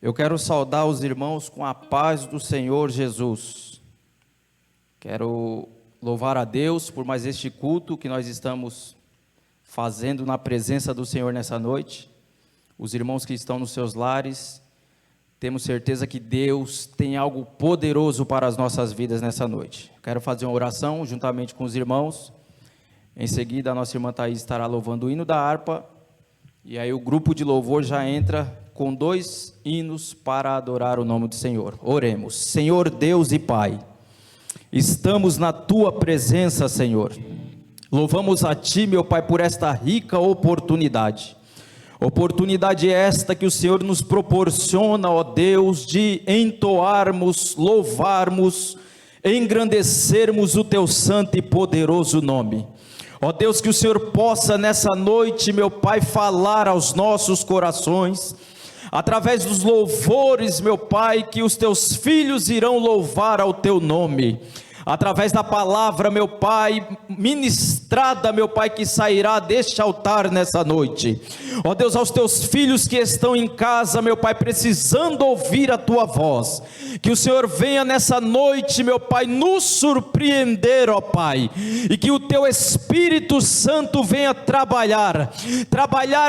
Eu quero saudar os irmãos com a paz do Senhor Jesus. Quero louvar a Deus por mais este culto que nós estamos fazendo na presença do Senhor nessa noite. Os irmãos que estão nos seus lares, temos certeza que Deus tem algo poderoso para as nossas vidas nessa noite. Quero fazer uma oração juntamente com os irmãos. Em seguida, a nossa irmã Thaís estará louvando o hino da harpa. E aí o grupo de louvor já entra com 2 hinos para adorar o nome do Senhor. Oremos. Senhor Deus e Pai, estamos na Tua presença, Senhor. Louvamos a Ti, meu Pai, por esta rica oportunidade. Oportunidade esta que o Senhor nos proporciona, ó Deus, de entoarmos, louvarmos, engrandecermos o Teu santo e poderoso nome. Ó Deus, que o Senhor possa nessa noite, meu Pai, falar aos nossos corações, através dos louvores, meu Pai, que os Teus filhos irão louvar ao Teu nome, através da palavra, meu Pai, ministrada, meu Pai, que sairá deste altar nessa noite. Ó Deus, aos Teus filhos que estão em casa, meu Pai, precisando ouvir a Tua voz, que o Senhor venha nessa noite, meu Pai, nos surpreender, ó Pai, e que o Teu Espírito Santo venha trabalhar,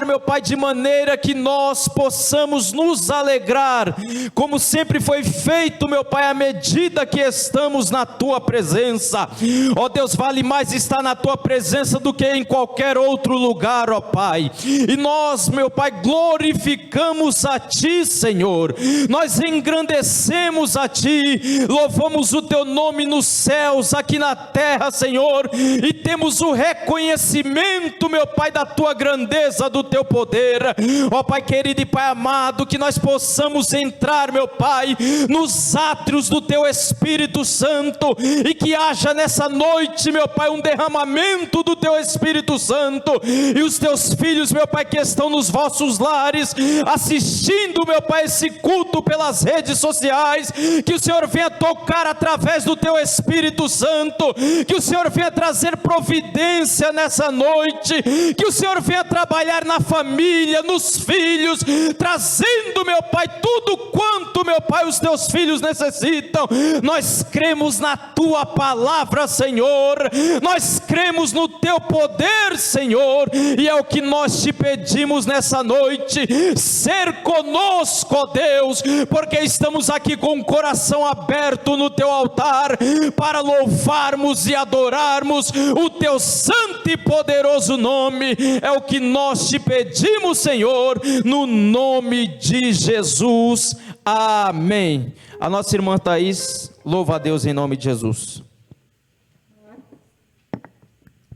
meu Pai, de maneira que nós possamos nos alegrar, como sempre foi feito, meu Pai, à medida que estamos na Tua presença. Ó Deus, vale mais estar na Tua presença do que em qualquer outro lugar, ó Pai, e nós, meu Pai, glorificamos a Ti, Senhor, nós engrandecemos a Ti, louvamos o Teu nome nos céus, aqui na terra, Senhor, e temos o reconhecimento, meu Pai, da Tua grandeza, do Teu poder, ó Pai querido e Pai amado, que nós possamos entrar, meu Pai, nos átrios do Teu Espírito Santo, e que haja nessa noite, meu Pai, um derramamento do Teu Espírito Santo, e os Teus filhos, meu Pai, que estão nos vossos lares, assistindo, meu Pai, esse culto pelas redes sociais, que o Senhor venha tocar através do Teu Espírito Santo, que o Senhor venha trazer providência nessa noite, que o Senhor venha trabalhar na família, nos filhos, trazendo, meu Pai, tudo quanto, meu Pai, os Teus filhos necessitam. Nós cremos na Tua palavra, Senhor, nós cremos no Teu poder, Senhor, e é o que nós Te pedimos nessa noite, ser conosco, ó Deus, porque estamos aqui com o coração aberto no Teu altar, para louvarmos e adorarmos o Teu santo e poderoso nome. É o que nós Te pedimos, Senhor, no nome de Jesus, amém. A nossa irmã Thaís louva a Deus em nome de Jesus.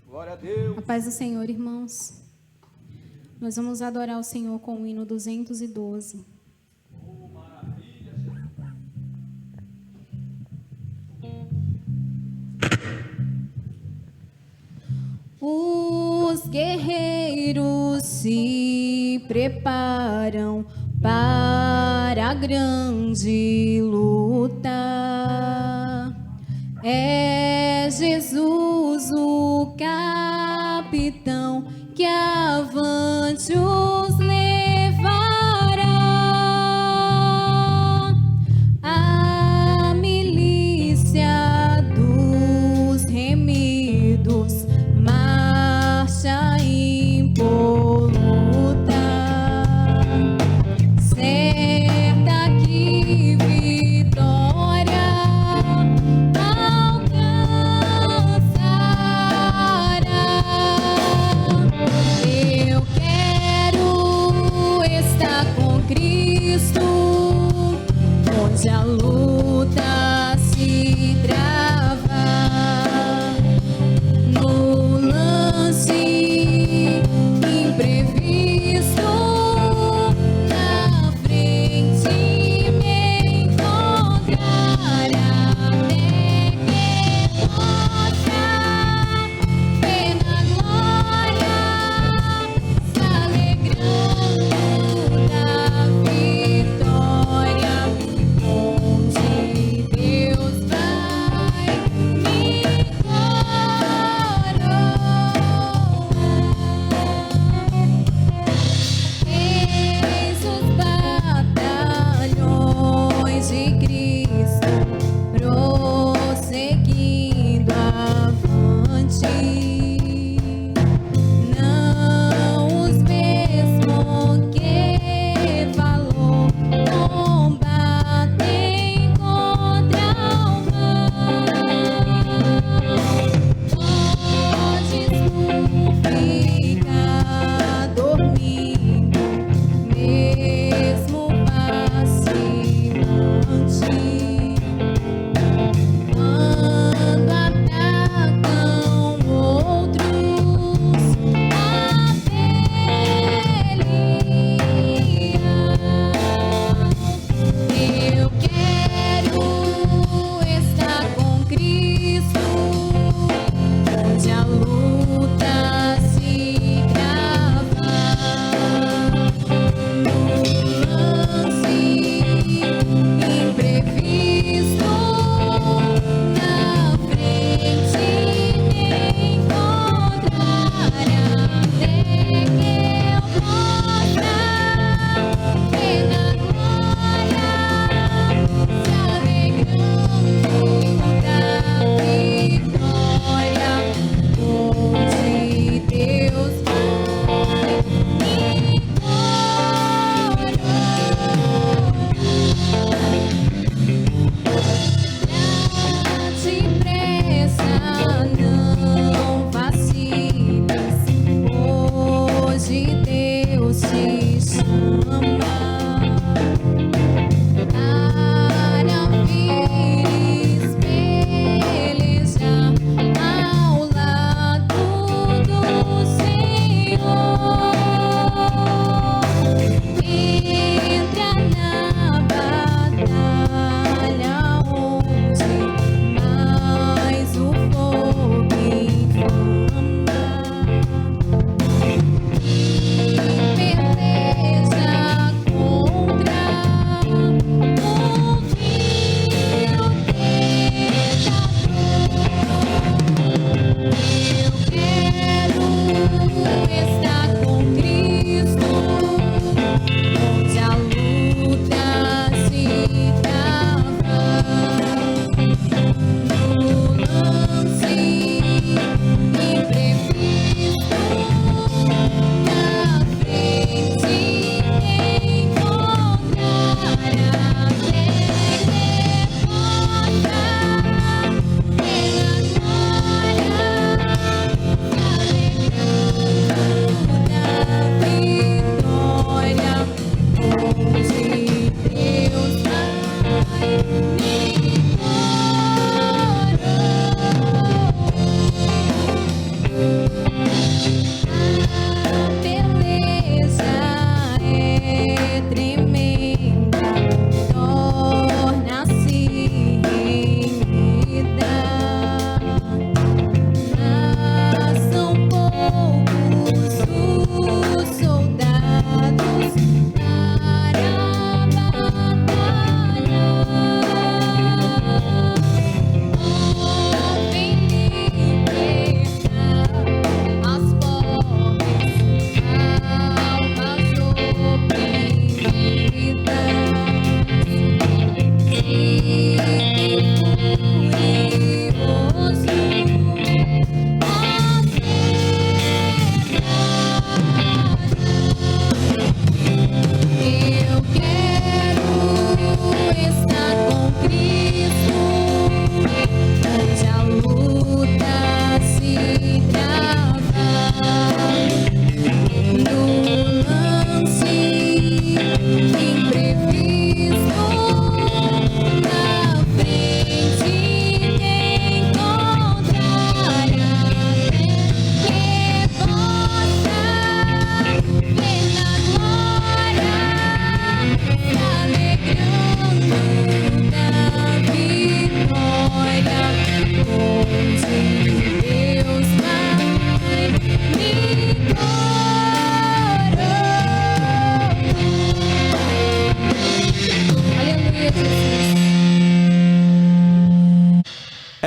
Glória a Deus. A paz do Senhor, irmãos. Nós vamos adorar o Senhor com o hino 212. Os guerreiros se preparam para a grande luta. É Jesus o capitão que avante os levará. A milícia dos remidos marcha impoluta, certa que vitória alcançará. Eu quero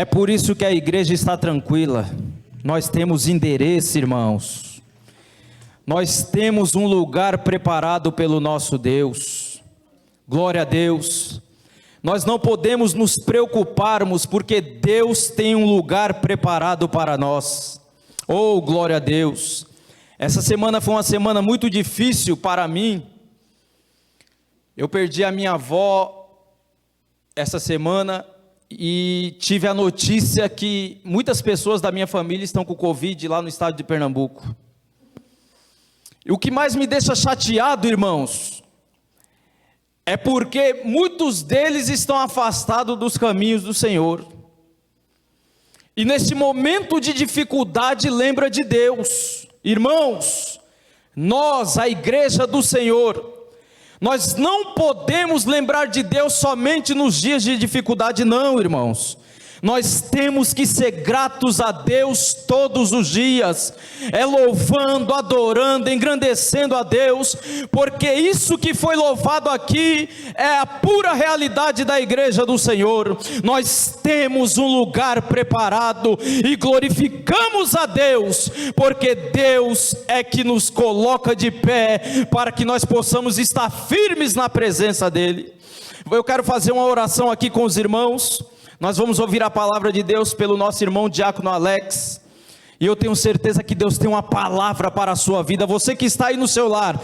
É por isso que a igreja está tranquila. Nós temos endereço, irmãos. Nós temos um lugar preparado pelo nosso Deus. Glória a Deus. Nós não podemos nos preocuparmos, porque Deus tem um lugar preparado para nós. Oh, glória a Deus. Essa semana foi uma semana muito difícil para mim. Eu perdi a minha avó essa semana e tive a notícia que muitas pessoas da minha família estão com Covid lá no estado de Pernambuco. E o que mais me deixa chateado, irmãos, é porque muitos deles estão afastados dos caminhos do Senhor. E nesse momento de dificuldade, lembra de Deus. Irmãos, nós, a igreja do Senhor, nós não podemos lembrar de Deus somente nos dias de dificuldade, não, irmãos. Nós temos que ser gratos a Deus todos os dias, louvando, adorando, engrandecendo a Deus, porque isso que foi louvado aqui é a pura realidade da igreja do Senhor. Nós temos um lugar preparado e glorificamos a Deus, porque Deus é que nos coloca de pé, para que nós possamos estar firmes na presença dEle. Eu quero fazer uma oração aqui com os irmãos. Nós vamos ouvir a palavra de Deus pelo nosso irmão diácono Alex, e eu tenho certeza que Deus tem uma palavra para a sua vida. Você que está aí no seu lar,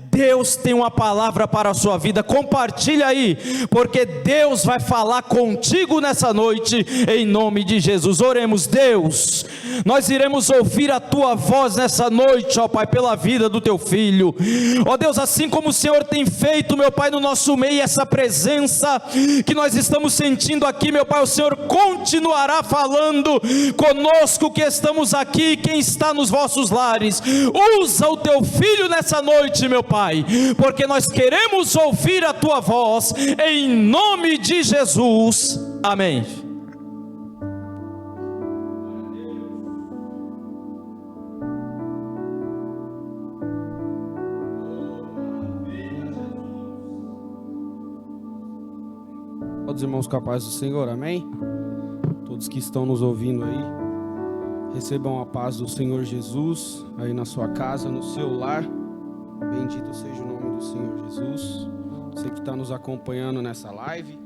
Deus tem uma palavra para a sua vida. Compartilha aí, porque Deus vai falar contigo nessa noite, em nome de Jesus. Oremos. Deus, nós iremos ouvir a tua voz nessa noite, ó Pai, pela vida do teu filho. Ó Deus, assim como o Senhor tem feito, meu Pai, no nosso meio, essa presença que nós estamos sentindo aqui, meu Pai, o Senhor continuará falando conosco que estamos aqui, quem está nos vossos lares. Usa o teu filho nessa noite, meu Pai, porque nós queremos ouvir a tua voz, em nome de Jesus, amém. Todos os irmãos capazes do Senhor, amém? Todos que estão nos ouvindo aí, recebam a paz do Senhor Jesus, aí na sua casa, no seu lar. Bendito seja o nome do Senhor Jesus. Você que está nos acompanhando nessa live,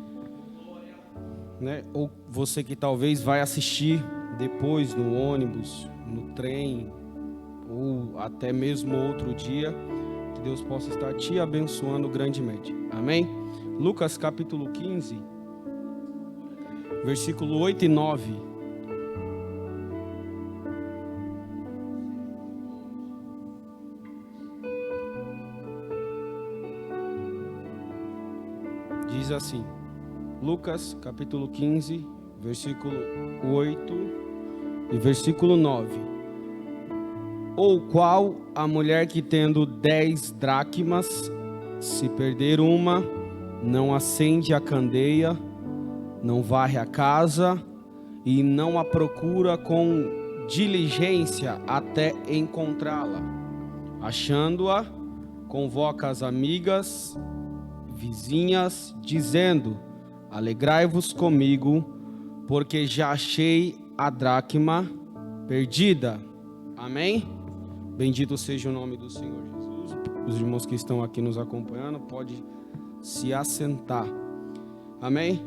né? Ou você que talvez vai assistir depois no ônibus, no trem, ou até mesmo outro dia, que Deus possa estar te abençoando grandemente, amém? Lucas capítulo 15, versículo 8 e 9. Diz assim, Lucas capítulo 15, versículo 8 e versículo 9. Ou qual a mulher que tendo 10 dracmas, se perder uma, não acende a candeia, não varre a casa e não a procura com diligência até encontrá-la. Achando-a, convoca as amigas, vizinhas, dizendo: alegrai-vos comigo, porque já achei a dracma perdida. Amém? Bendito seja o nome do Senhor Jesus. Os irmãos que estão aqui nos acompanhando, pode se assentar. Amém?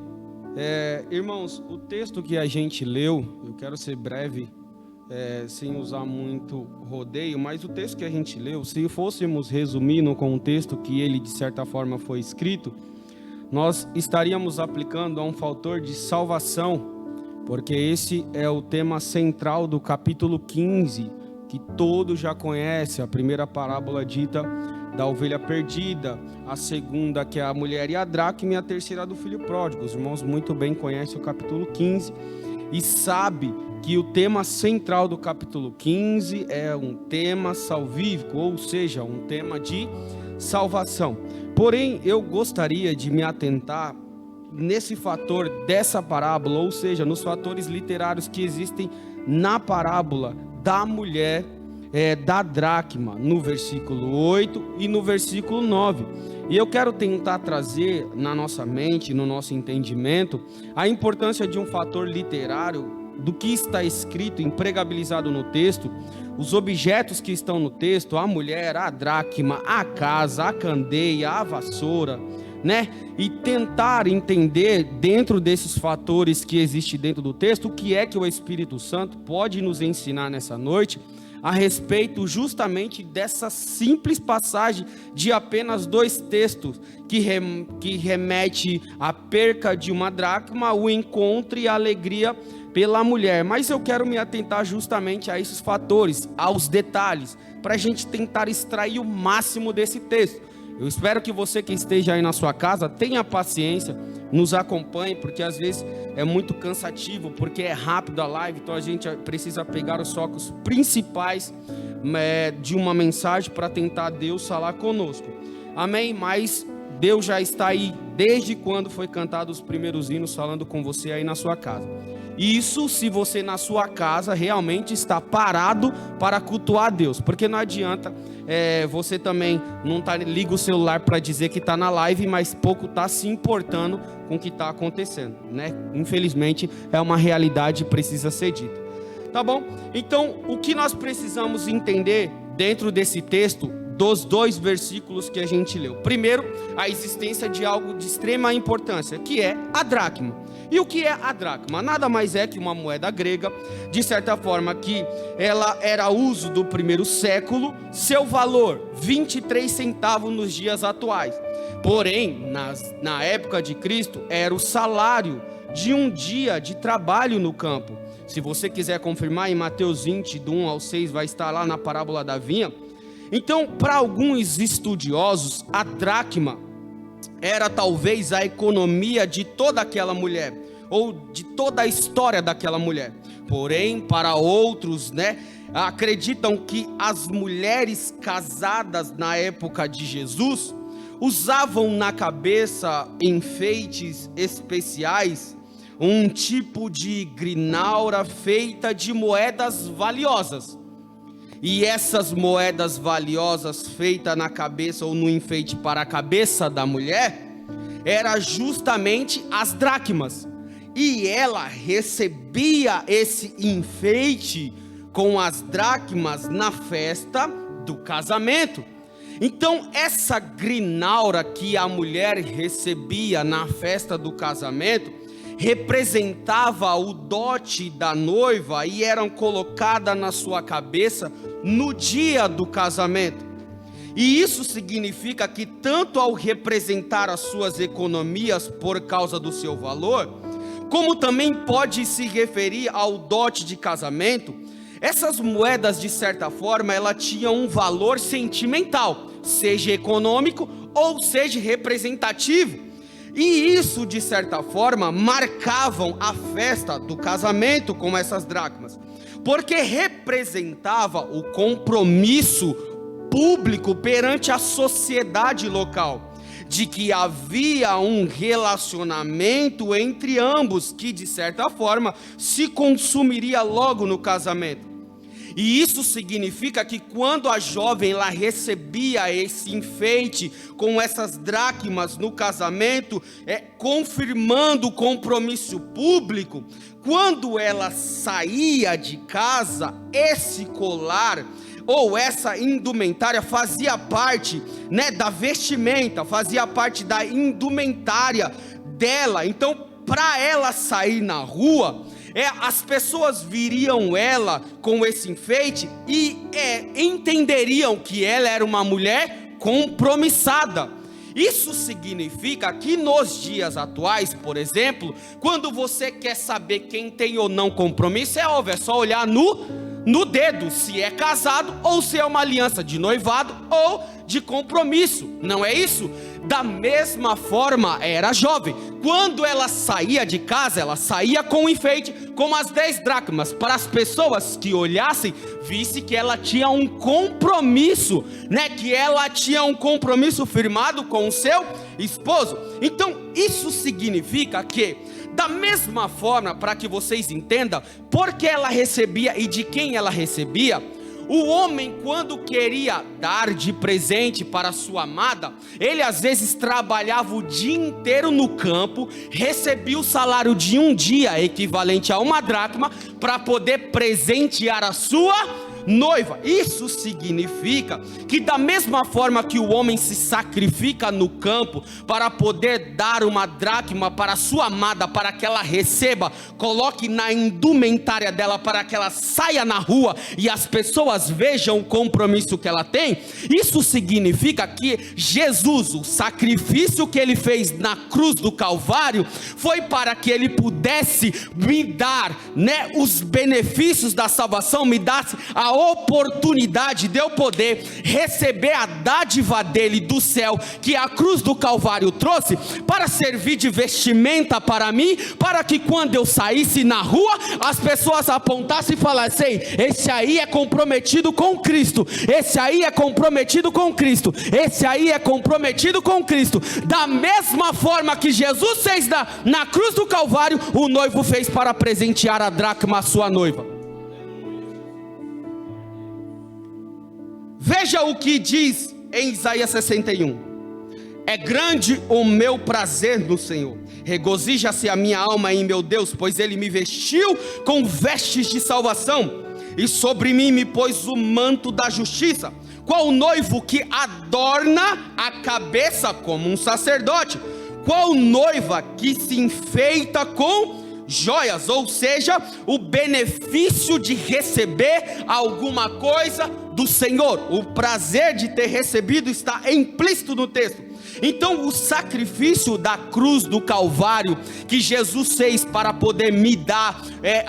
Irmãos, o texto que a gente leu, eu quero ser breve, sem usar muito rodeio, mas o texto que a gente leu, se fôssemos resumir no contexto que ele de certa forma foi escrito, nós estaríamos aplicando a um fator de salvação, porque esse é o tema central do capítulo 15, que todos já conhecem. A primeira parábola dita da ovelha perdida, a segunda que é a mulher e a dracma, e a terceira do filho pródigo. Os irmãos muito bem conhecem o capítulo 15 e sabe que o tema central do capítulo 15 é um tema salvífico, ou seja, um tema de salvação. Porém, eu gostaria de me atentar nesse fator dessa parábola, ou seja, nos fatores literários que existem na parábola da mulher da dracma, no versículo 8 e no versículo 9. E eu quero tentar trazer na nossa mente, no nosso entendimento, a importância de um fator literário, do que está escrito, empregabilizado no texto, os objetos que estão no texto, a mulher, a dracma, a casa, a candeia, a vassoura, né? E tentar entender dentro desses fatores que existem dentro do texto, o que é que o Espírito Santo pode nos ensinar nessa noite a respeito justamente dessa simples passagem de apenas 2 textos que remete à perca de uma dracma, o encontro e a alegria pela mulher. Mas eu quero me atentar justamente a esses fatores, aos detalhes, para a gente tentar extrair o máximo desse texto. Eu espero que você que esteja aí na sua casa tenha paciência, nos acompanhe, porque às vezes é muito cansativo, porque é rápido a live, então a gente precisa pegar os focos principais de uma mensagem para tentar Deus falar conosco. Amém? Mas Deus já está aí desde quando foi cantado os primeiros hinos, falando com você aí na sua casa. Isso se você na sua casa realmente está parado para cultuar a Deus, porque não adianta você também não liga o celular para dizer que está na live, mas pouco está se importando com o que está acontecendo, né? Infelizmente é uma realidade que precisa ser dita, tá bom? Então o que nós precisamos entender dentro desse texto, dos 2 versículos que a gente leu? Primeiro, a existência de algo de extrema importância, que é a dracma. E o que é a dracma? Nada mais é que uma moeda grega, de certa forma que ela era uso do primeiro século, seu valor 23 centavos nos dias atuais. Porém, na época de Cristo, era o salário de um dia de trabalho no campo. Se você quiser confirmar, em Mateus 20, do 1 ao 6, vai estar lá na parábola da vinha. Então, para alguns estudiosos, a dracma era talvez a economia de toda aquela mulher, ou de toda a história daquela mulher. Porém, para outros, acreditam que as mulheres casadas na época de Jesus usavam na cabeça enfeites especiais, um tipo de grinaura feita de moedas valiosas. E essas moedas valiosas feitas na cabeça ou no enfeite para a cabeça da mulher, era justamente as dracmas. E ela recebia esse enfeite com as dracmas na festa do casamento. Então essa grinaura que a mulher recebia na festa do casamento representava o dote da noiva e eram colocadas na sua cabeça no dia do casamento. E isso significa que tanto ao representar as suas economias por causa do seu valor, como também pode se referir ao dote de casamento, essas moedas de certa forma ela tinha um valor sentimental, seja econômico ou seja representativo. E isso, de certa forma, marcavam a festa do casamento com essas dracmas, porque representava o compromisso público perante a sociedade local, de que havia um relacionamento entre ambos, que de certa forma se consumiria logo no casamento. E isso significa que quando a jovem ela recebia esse enfeite com essas dracmas no casamento, confirmando o compromisso público, quando ela saía de casa, esse colar ou essa indumentária fazia parte, da vestimenta, fazia parte da indumentária dela. Então, para ela sair na rua, as pessoas viriam ela com esse enfeite e entenderiam que ela era uma mulher compromissada. Isso significa que nos dias atuais, por exemplo, quando você quer saber quem tem ou não compromisso, é óbvio, é só olhar no dedo, se é casado ou se é uma aliança de noivado ou de compromisso, não é isso? Da mesma forma era jovem, quando ela saía de casa, ela saía com um enfeite, com as 10 dracmas, para as pessoas que olhassem, visse que ela tinha um compromisso, que ela tinha um compromisso firmado com o seu esposo. Então isso significa que, da mesma forma, para que vocês entendam, porque ela recebia e de quem ela recebia, o homem, quando queria dar de presente para sua amada, ele às vezes trabalhava o dia inteiro no campo, recebia o salário de um dia, equivalente a 1 dracma, para poder presentear a sua noiva. Isso significa que da mesma forma que o homem se sacrifica no campo para poder dar 1 dracma para sua amada, para que ela receba, coloque na indumentária dela, para que ela saia na rua e as pessoas vejam o compromisso que ela tem, isso significa que Jesus, o sacrifício que ele fez na cruz do Calvário, foi para que ele pudesse me dar, né, os benefícios da salvação, me desse a oportunidade de eu poder receber a dádiva dele do céu, que a cruz do Calvário trouxe, para servir de vestimenta para mim, para que quando eu saísse na rua, as pessoas apontassem e falassem: esse aí é comprometido com Cristo, esse aí é comprometido com Cristo, esse aí é comprometido com Cristo. Da mesma forma que Jesus fez na cruz do Calvário, o noivo fez para presentear a dracma à sua noiva. Veja o que diz em Isaías 61: é grande o meu prazer no Senhor, regozija-se a minha alma em meu Deus, pois ele me vestiu com vestes de salvação, e sobre mim me pôs o manto da justiça, qual noivo que adorna a cabeça como um sacerdote, qual noiva que se enfeita com joias, ou seja, o benefício de receber alguma coisa do Senhor. O prazer de ter recebido está implícito no texto. Então o sacrifício da cruz do Calvário que Jesus fez para poder me dar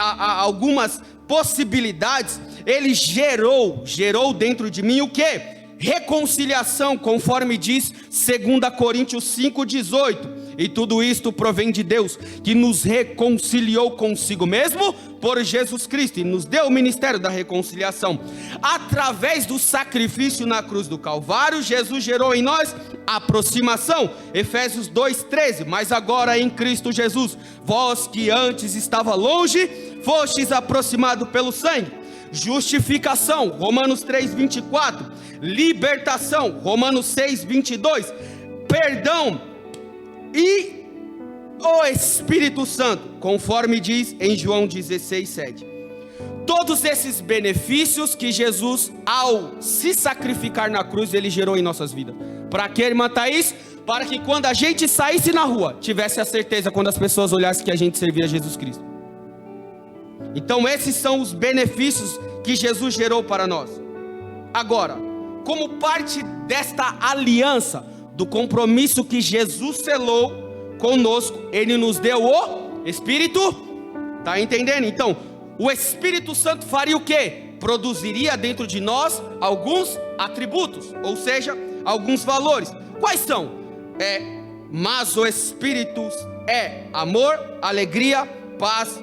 algumas possibilidades, ele gerou dentro de mim o quê? Reconciliação, conforme diz 2 Coríntios 5,18. E tudo isto provém de Deus, que nos reconciliou consigo mesmo por Jesus Cristo, e nos deu o ministério da reconciliação. Através do sacrifício na cruz do Calvário, Jesus gerou em nós aproximação. Efésios 2,13. Mas agora em Cristo Jesus, vós que antes estava longe, fostes aproximado pelo sangue. Justificação, Romanos 3,24. Libertação, Romanos 6,22. Perdão e o Espírito Santo, conforme diz em João 16,7. Todos esses benefícios que Jesus, ao se sacrificar na cruz, ele gerou em nossas vidas. Para que, irmã Thaís? Para que quando a gente saísse na rua, tivesse a certeza, quando as pessoas olhassem, que a gente servia a Jesus Cristo. Então esses são os benefícios que Jesus gerou para nós. Agora, como parte desta aliança, do compromisso que Jesus selou conosco, ele nos deu o Espírito. Está entendendo? Então, o Espírito Santo faria o quê? Produziria dentro de nós alguns atributos, ou seja, alguns valores. Quais são? Mas o Espírito é amor, alegria, paz,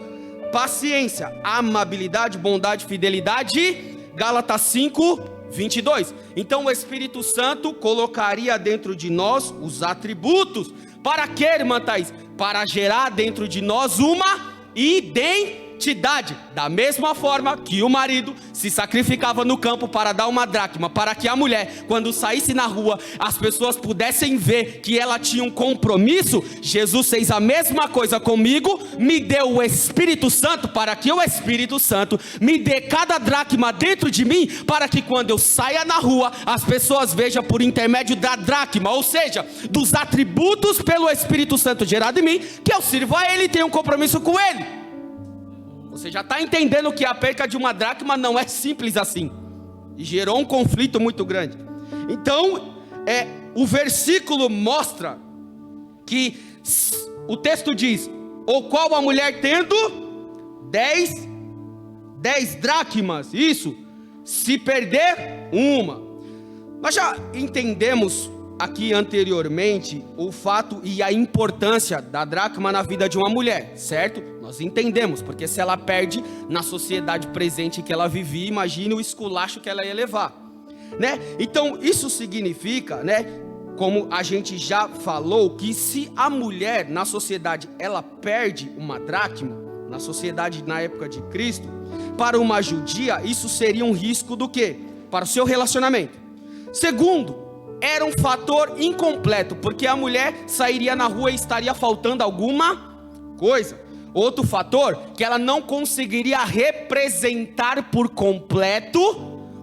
paciência, amabilidade, bondade, fidelidade. Gálatas 5:22. Então o Espírito Santo colocaria dentro de nós os atributos. Para quê, irmã Thaís? Para gerar dentro de nós uma identidade. Da mesma forma que o marido se sacrificava no campo para dar 1 dracma, para que a mulher, quando saísse na rua, as pessoas pudessem ver que ela tinha um compromisso. Jesus fez a mesma coisa comigo, me deu o Espírito Santo, para que o Espírito Santo me dê cada dracma dentro de mim, para que quando eu saia na rua, as pessoas vejam por intermédio da dracma, ou seja, dos atributos pelo Espírito Santo gerado em mim, que eu sirvo a ele e tenho um compromisso com ele. Você já está entendendo que a perca de 1 dracma não é simples assim, e gerou um conflito muito grande. Então, o versículo mostra que o texto diz: ou qual a mulher tendo 10 dracmas, isso, se perder uma. Nós já entendemos aqui anteriormente o fato e a importância da dracma na vida de uma mulher, certo? Nós entendemos, porque se ela perde na sociedade presente que ela vivia, imagine o esculacho que ela ia levar, né? Então isso significa, né, como a gente já falou, que se a mulher na sociedade ela perde 1 dracma, na sociedade na época de Cristo, para uma judia, isso seria um risco do quê? Para o seu relacionamento. Segundo, era um fator incompleto, porque a mulher sairia na rua e estaria faltando alguma coisa. Outro fator, que ela não conseguiria representar por completo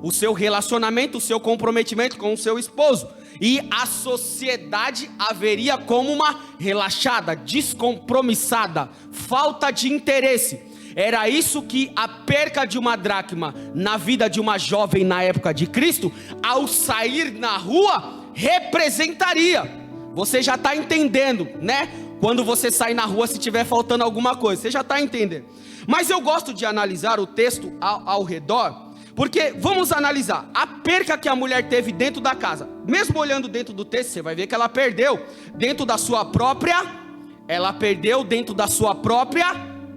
o seu relacionamento, o seu comprometimento com o seu esposo. E a sociedade haveria como uma relaxada, descompromissada, falta de interesse. Era isso que a perca de uma dracma na vida de uma jovem na época de Cristo, ao sair na rua, representaria. Você já está entendendo, né? Quando você sai na rua, se tiver faltando alguma coisa, você já está entendendo. Mas eu gosto de analisar o texto ao redor, porque vamos analisar a perca que a mulher teve dentro da casa. Mesmo olhando dentro do texto, você vai ver que ela perdeu dentro da sua própria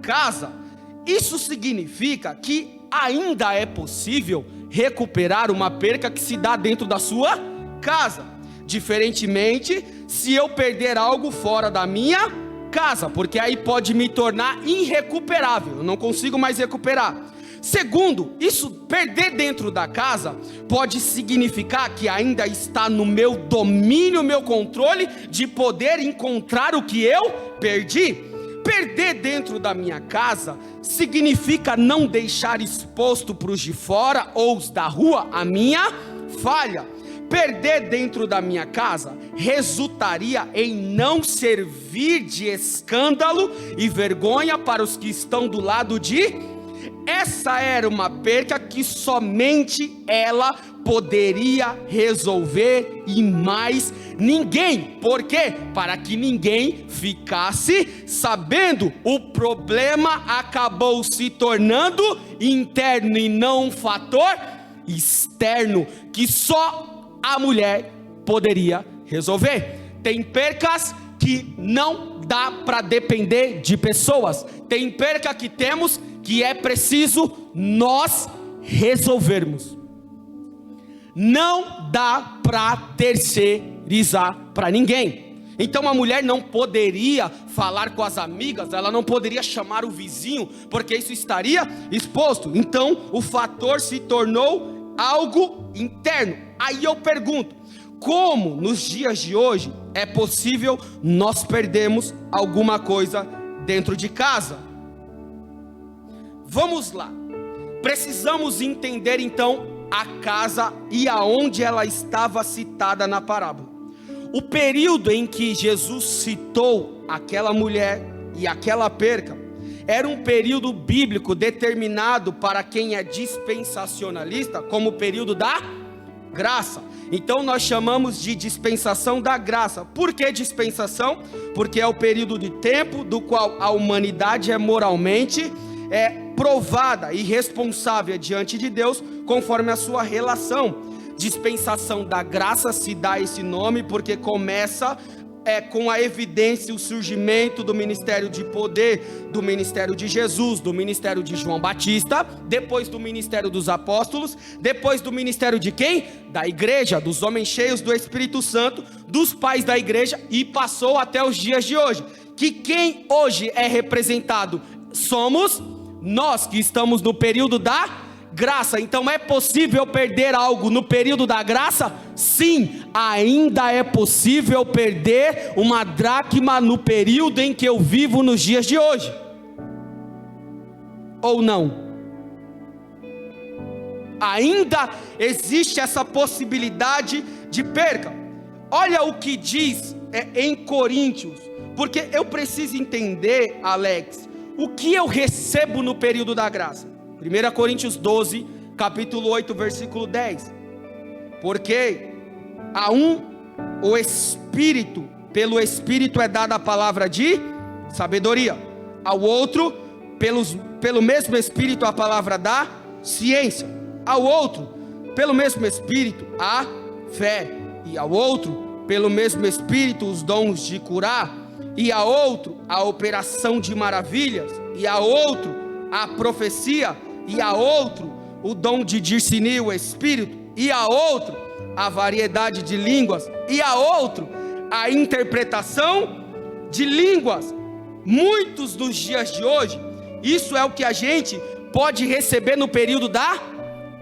casa. Isso significa que ainda é possível recuperar uma perca que se dá dentro da sua casa. Diferentemente, se eu perder algo fora da minha casa, porque aí pode me tornar irrecuperável, eu não consigo mais recuperar. Segundo, isso perder dentro da casa pode significar que ainda está no meu domínio, meu controle de poder encontrar o que eu perdi. Perder dentro da minha casa significa não deixar exposto para os de fora ou os da rua a minha falha. Perder dentro da minha casa resultaria em não servir de escândalo e vergonha para os que estão do lado de... Essa era uma perca que somente ela poderia resolver e mais ninguém. Por quê? Para que ninguém ficasse sabendo. O problema acabou se tornando interno e não um fator externo que só a mulher poderia resolver. Tem percas que não dá para depender de pessoas. Tem perca que temos que é preciso nós resolvermos. Não dá para terceirizar para ninguém. Então a mulher não poderia falar com as amigas, ela não poderia chamar o vizinho, porque isso estaria exposto. Então o fator se tornou algo interno. Aí eu pergunto, como nos dias de hoje é possível nós perdermos alguma coisa dentro de casa? Vamos lá, precisamos entender então a casa e aonde ela estava citada na parábola. O período em que Jesus citou aquela mulher e aquela perca era um período bíblico determinado para quem é dispensacionalista como o período da graça. Então nós chamamos de dispensação da graça. Por que dispensação? Porque é o período de tempo do qual a humanidade é moralmente provada e responsável diante de Deus conforme a sua relação. Dispensação da graça se dá esse nome porque começa com a evidência, o surgimento do ministério de poder, do ministério de Jesus, do ministério de João Batista, depois do ministério dos apóstolos, depois do ministério de quem? Da igreja, dos homens cheios do Espírito Santo, dos pais da igreja, e passou até os dias de hoje. Que quem hoje é representado somos nós que estamos no período da graça. Então é possível perder algo no período da graça? Sim, ainda é possível perder uma dracma no período em que eu vivo nos dias de hoje. Ou não? Ainda existe essa possibilidade de perca. Olha o que diz em Coríntios, porque eu preciso entender, Alex, o que eu recebo no período da graça. 1 Coríntios 12, capítulo 8, versículo 10. Porque a o Espírito, pelo Espírito é dada a palavra de sabedoria, ao outro, pelo mesmo Espírito, a palavra da ciência, ao outro, pelo mesmo Espírito, a fé, e ao outro, pelo mesmo Espírito, os dons de curar, e a outro, a operação de maravilhas, e a outro, a profecia, e a outro, o dom de discernir o Espírito, e a outro, a variedade de línguas, e a outro, a interpretação de línguas. Muitos dos dias de hoje, isso é o que a gente pode receber no período da...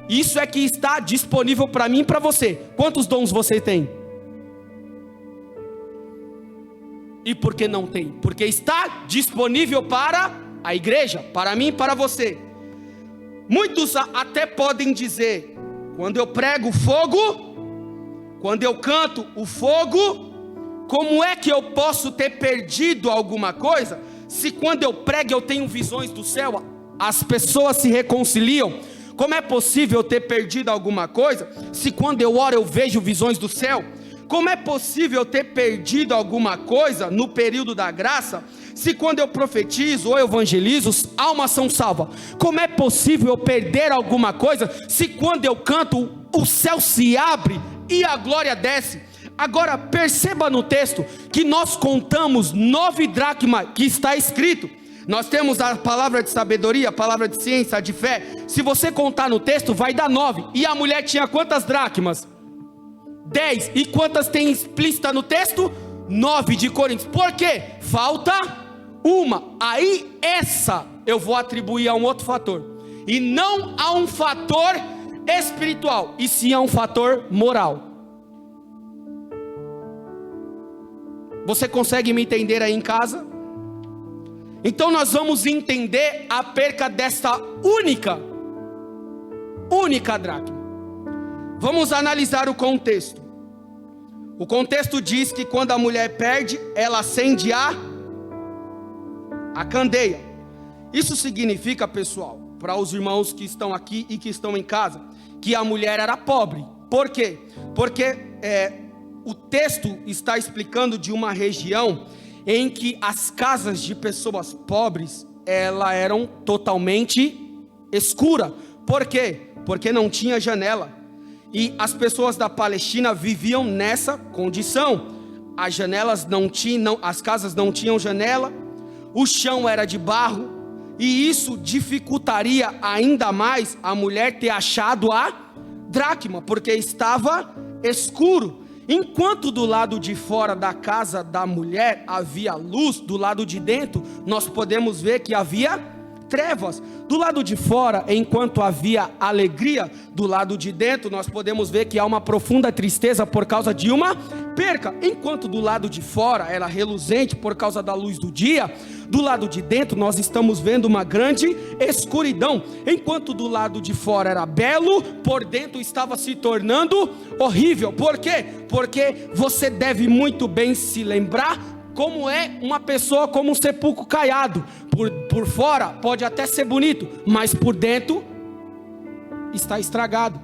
Isso é que está disponível para mim e para você. Quantos dons você tem? E por que não tem? Porque está disponível para a igreja, para mim e para você. Muitos até podem dizer: quando eu prego fogo, quando eu canto o fogo, como é que eu posso ter perdido alguma coisa, se quando eu prego eu tenho visões do céu, as pessoas se reconciliam? Como é possível eu ter perdido alguma coisa, se quando eu oro eu vejo visões do céu? Como é possível eu ter perdido alguma coisa no período da graça, se quando eu profetizo ou evangelizo, almas são salvas? Como é possível eu perder alguma coisa, se quando eu canto, o céu se abre e a glória desce? Agora perceba no texto, que nós contamos 9 dracmas, que está escrito. Nós temos a palavra de sabedoria, a palavra de ciência, a de fé. Se você contar no texto, vai dar 9. E a mulher tinha quantas dracmas? 10. E quantas tem explícita no texto? 9 de Coríntios. Por quê? Falta uma. Aí essa eu vou atribuir a um outro fator. E não a um fator espiritual, e sim a um fator moral. Você consegue me entender aí em casa? Então nós vamos entender a perca dessa única dracma. Vamos analisar o contexto. O contexto diz que quando a mulher perde, ela acende a candeia. Isso significa, pessoal, para os irmãos que estão aqui e que estão em casa, que a mulher era pobre. Por quê? Porque o texto está explicando de uma região em que as casas de pessoas pobres, elas eram totalmente escuras. Por quê? Porque não tinha janela. E as pessoas da Palestina viviam nessa condição. As janelas não tinham, as casas não tinham janela, o chão era de barro, e isso dificultaria ainda mais a mulher ter achado a dracma, porque estava escuro. Enquanto do lado de fora da casa da mulher havia luz, do lado de dentro nós podemos ver que havia trevas. Do lado de fora, enquanto havia alegria, do lado de dentro nós podemos ver que há uma profunda tristeza por causa de uma perca. Enquanto do lado de fora era reluzente por causa da luz do dia, do lado de dentro nós estamos vendo uma grande escuridão. Enquanto do lado de fora era belo, por dentro estava se tornando horrível. Por quê? Porque você deve muito bem se lembrar como é uma pessoa como um sepulcro caiado. Por fora pode até ser bonito, mas por dentro está estragado.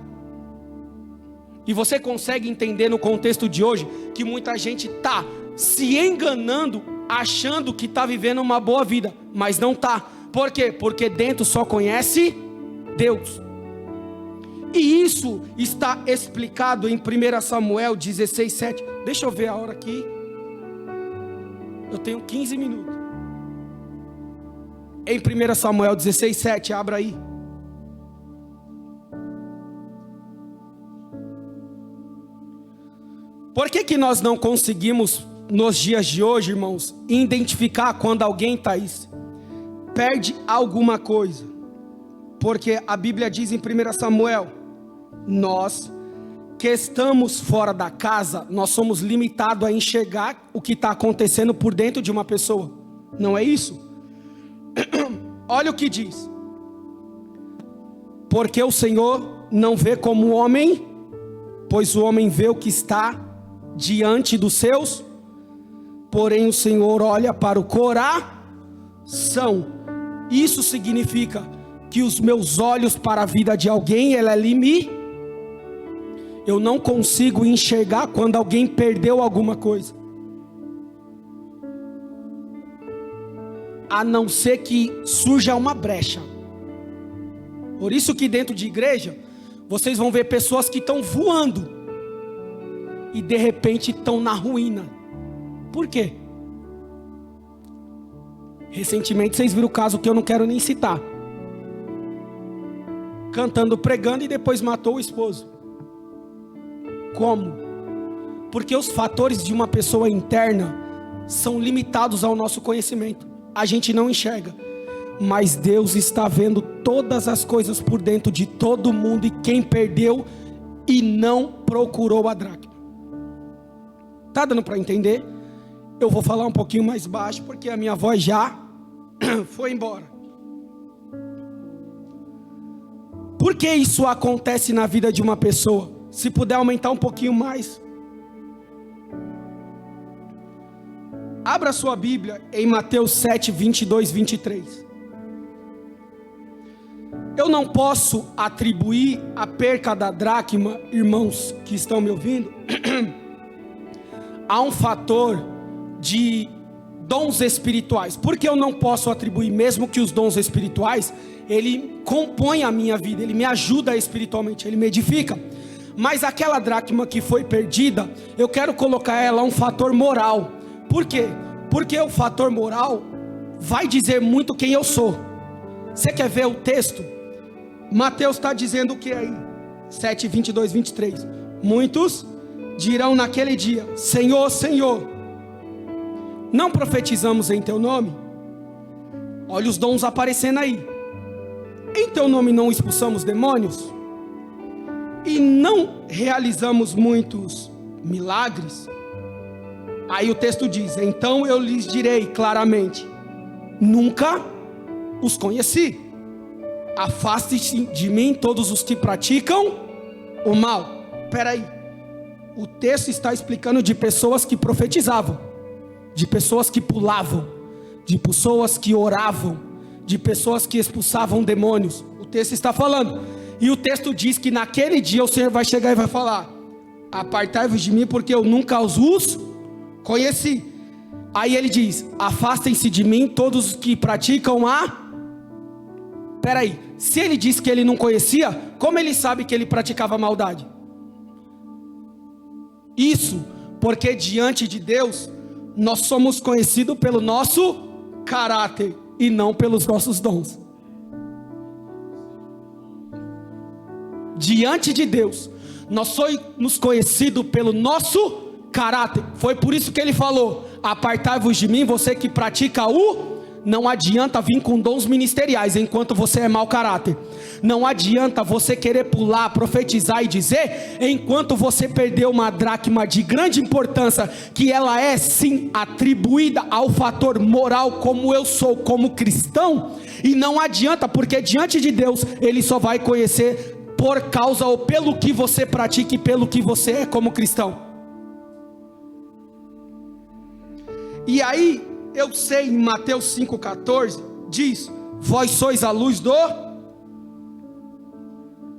E você consegue entender no contexto de hoje que muita gente está se enganando, achando que está vivendo uma boa vida, mas não está. Por quê? Porque dentro só conhece Deus. E isso está explicado em 1 Samuel 16:7. Deixa eu ver a hora aqui. Eu tenho 15 minutos. Em 1 Samuel 16:7, abra aí. Por que nós não conseguimos, nos dias de hoje, irmãos, identificar quando alguém, Thaís, perde alguma coisa? Porque a Bíblia diz em 1 Samuel, nós que estamos fora da casa, nós somos limitados a enxergar o que está acontecendo por dentro de uma pessoa. Não é isso? Olha o que diz. Porque o Senhor não vê como o homem, pois o homem vê o que está diante dos seus, porém o Senhor olha para o coração. Isso significa que os meus olhos para a vida de alguém, eu não consigo enxergar quando alguém perdeu alguma coisa, a não ser que surja uma brecha. Por isso que dentro de igreja, vocês vão ver pessoas que estão voando, e de repente estão na ruína. Por quê? Recentemente vocês viram o caso que eu não quero nem citar. Cantando, pregando e depois matou o esposo. Como? Porque os fatores de uma pessoa interna são limitados ao nosso conhecimento. A gente não enxerga, mas Deus está vendo todas as coisas por dentro de todo mundo, e quem perdeu e não procurou a dracma. Tá dando para entender? Eu vou falar um pouquinho mais baixo, porque a minha voz já foi embora. Por que isso acontece na vida de uma pessoa? Se puder aumentar um pouquinho mais. Abra sua Bíblia em Mateus 7, 22, 23. Eu não posso atribuir a perca da dracma, irmãos que estão me ouvindo, a um fator de dons espirituais. Por que eu não posso atribuir? Mesmo que os dons espirituais, ele compõe a minha vida, ele me ajuda espiritualmente, ele me edifica. Mas aquela dracma que foi perdida, eu quero colocar ela a um fator moral. Por quê? Porque o fator moral vai dizer muito quem eu sou. Você quer ver o texto? Mateus está dizendo o que aí? 7, 22, 23. Muitos dirão naquele dia: Senhor, Senhor, não profetizamos em teu nome? Olha os dons aparecendo aí. Em teu nome não expulsamos demônios? E não realizamos muitos milagres? Aí o texto diz: então eu lhes direi claramente: nunca os conheci. Afaste-se de mim todos os que praticam o mal. Espera aí. O texto está explicando de pessoas que profetizavam, de pessoas que pulavam, de pessoas que oravam, de pessoas que expulsavam demônios. O texto está falando. E o texto diz que naquele dia o Senhor vai chegar e vai falar: apartai-vos de mim, porque eu nunca os conheci. Aí ele diz: afastem-se de mim todos os que praticam a... Peraí, se ele disse que ele não conhecia, como ele sabe que ele praticava maldade? Isso porque diante de Deus nós somos conhecidos pelo nosso caráter e não pelos nossos dons. Diante de Deus nós somos conhecidos pelo nosso caráter. Foi por isso que ele falou: apartai-vos de mim, você que pratica o... Não adianta vir com dons ministeriais enquanto você é mau caráter. Não adianta você querer pular, profetizar e dizer, enquanto você perdeu uma dracma de grande importância, que ela é sim atribuída ao fator moral, como eu sou como cristão. E não adianta, porque diante de Deus ele só vai conhecer por causa ou pelo que você pratica e pelo que você é como cristão. E aí eu sei, em Mateus 5,14 diz: vós sois a luz do...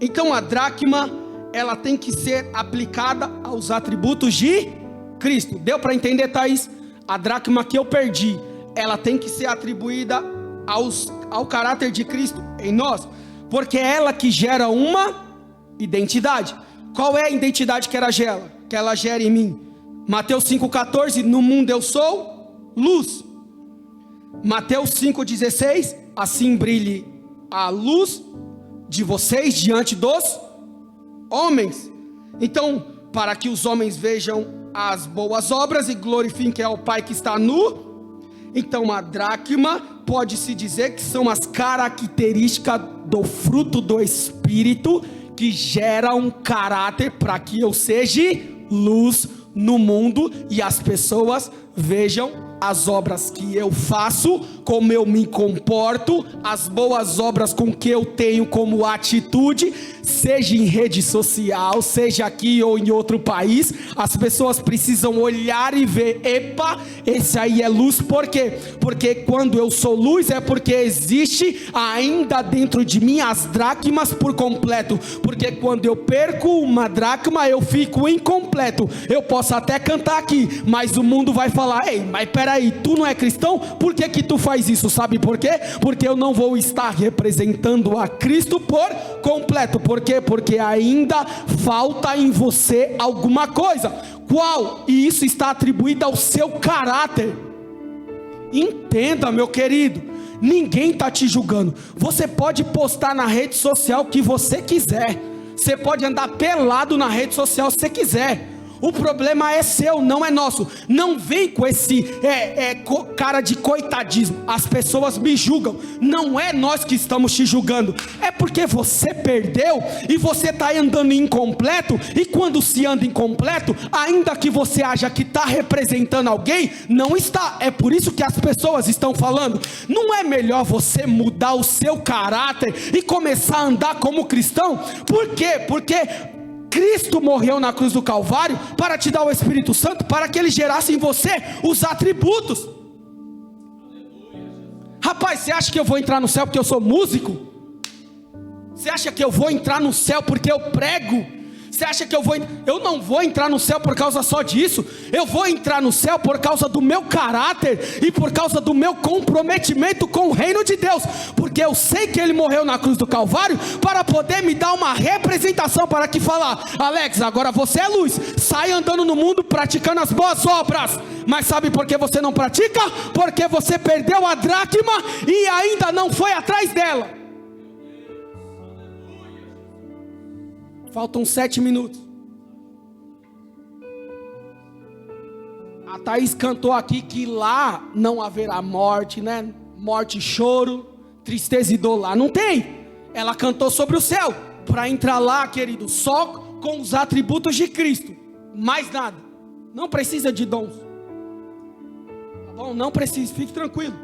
Então a dracma, ela tem que ser aplicada aos atributos de Cristo. Deu para entender, Thaís? A dracma que eu perdi, ela tem que ser atribuída ao caráter de Cristo em nós, porque é ela que gera uma identidade. Qual é a identidade que ela gera em mim? Mateus 5,14, no mundo eu sou luz. Mateus 5,16, assim brilhe a luz de vocês diante dos homens. Então, para que os homens vejam as boas obras e glorifiquem ao Pai que está no... Então a dracma pode-se dizer que são as características do fruto do Espírito, que gera um caráter para que eu seja luz no mundo e as pessoas vejam as obras que eu faço, como eu me comporto, as boas obras com que eu tenho como atitude, seja em rede social, seja aqui ou em outro país. As pessoas precisam olhar e ver: epa, esse aí é luz. Por quê? Porque quando eu sou luz é porque existe ainda dentro de mim as dracmas por completo. Porque quando eu perco uma dracma eu fico incompleto. Eu posso até cantar aqui, mas o mundo vai falar: ei, mas peraí, tu não é cristão? Por que tu faz isso? Sabe por quê? Porque eu não vou estar representando a Cristo por completo. Por quê? Porque ainda falta em você alguma coisa. Qual? E isso está atribuído ao seu caráter. Entenda, meu querido, ninguém está te julgando. Você pode postar na rede social o que você quiser. Você pode andar pelado na rede social se você quiser. O problema é seu, não é nosso. Não vem com esse cara de coitadismo. As pessoas me julgam. Não é nós que estamos te julgando. É porque você perdeu e você está andando incompleto. E quando se anda incompleto, ainda que você acha que está representando alguém, não está. É por isso que as pessoas estão falando. Não é melhor você mudar o seu caráter e começar a andar como cristão? Por quê? Porque Cristo morreu na cruz do Calvário para te dar o Espírito Santo, para que ele gerasse em você os atributos. Rapaz, você acha que eu vou entrar no céu porque eu sou músico? Você acha que eu vou entrar no céu porque eu prego? Você acha que eu não vou entrar no céu por causa só disso? Eu vou entrar no céu por causa do meu caráter e por causa do meu comprometimento com o reino de Deus, porque eu sei que ele morreu na cruz do Calvário para poder me dar uma representação, para que falar: Alex, agora você é luz, sai andando no mundo praticando as boas obras. Mas sabe por que você não pratica? Porque você perdeu a dracma e ainda não foi atrás dela. Faltam 7 minutos. A Thaís cantou aqui que lá não haverá morte, né? Morte, choro, tristeza e dor, lá não tem. Ela cantou sobre o céu. Para entrar lá, querido, só com os atributos de Cristo. Mais nada. Não precisa de dons. Tá bom? Não precisa, fique tranquilo.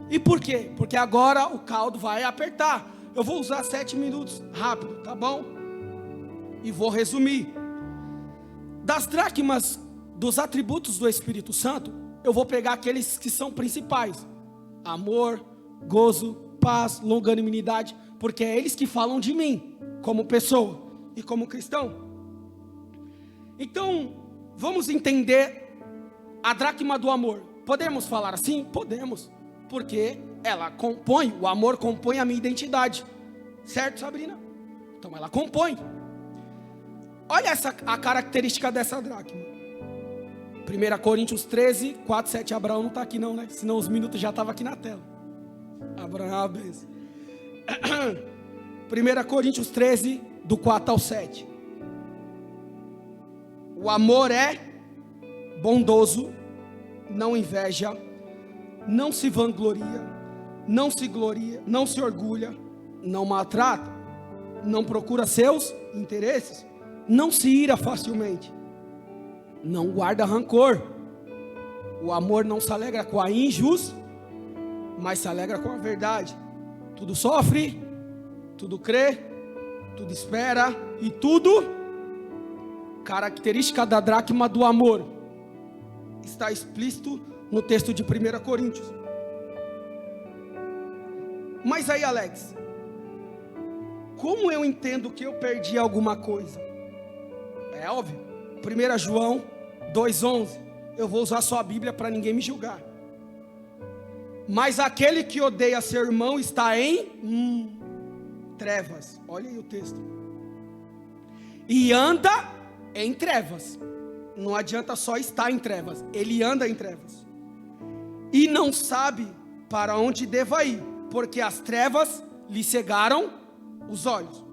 E por quê? Porque agora o caldo vai apertar. Eu vou usar 7 minutos, rápido, tá bom? E vou resumir. Das dracmas, dos atributos do Espírito Santo, eu vou pegar aqueles que são principais: amor, gozo, paz, longanimidade, porque é eles que falam de mim, como pessoa e como cristão. Então, vamos entender a dracma do amor. Podemos falar assim? Podemos, porque ela compõe, o amor compõe a minha identidade. Certo, Sabrina? Então ela compõe. Olha a característica dessa dracma. 1 Coríntios 13, 4, 7. Abraão não está aqui não, né? Senão os minutos já estavam aqui na tela. Abraão é uma benção. 1 Coríntios 13, do 4 ao 7. O amor é bondoso, não inveja, não se vangloria, não se gloria, não se orgulha, não maltrata, não procura seus interesses, não se ira facilmente, não guarda rancor. O amor não se alegra com a injustiça, mas se alegra com a verdade. Tudo sofre, tudo crê, tudo espera e tudo. Característica da dracma do amor está explícito no texto de 1 Coríntios. Mas aí, Alex, como eu entendo que eu perdi alguma coisa? É óbvio. 1 João 2,11. Eu vou usar só a Bíblia para ninguém me julgar. Mas aquele que odeia seu irmão está em trevas. Olha aí o texto. E anda em trevas. Não adianta só estar em trevas. Ele anda em trevas. E não sabe para onde deva ir, porque as trevas lhe cegaram os olhos.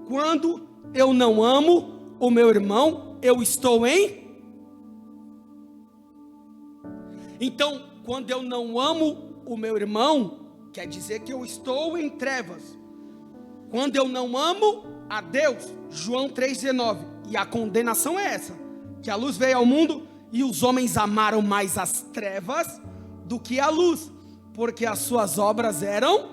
Quando eu não amo o meu irmão, eu estou em... Então, quando eu não amo o meu irmão, quer dizer que eu estou em trevas. Quando eu não amo a Deus, João 3,19, e a condenação é essa, que a luz veio ao mundo e os homens amaram mais as trevas do que a luz, porque as suas obras eram...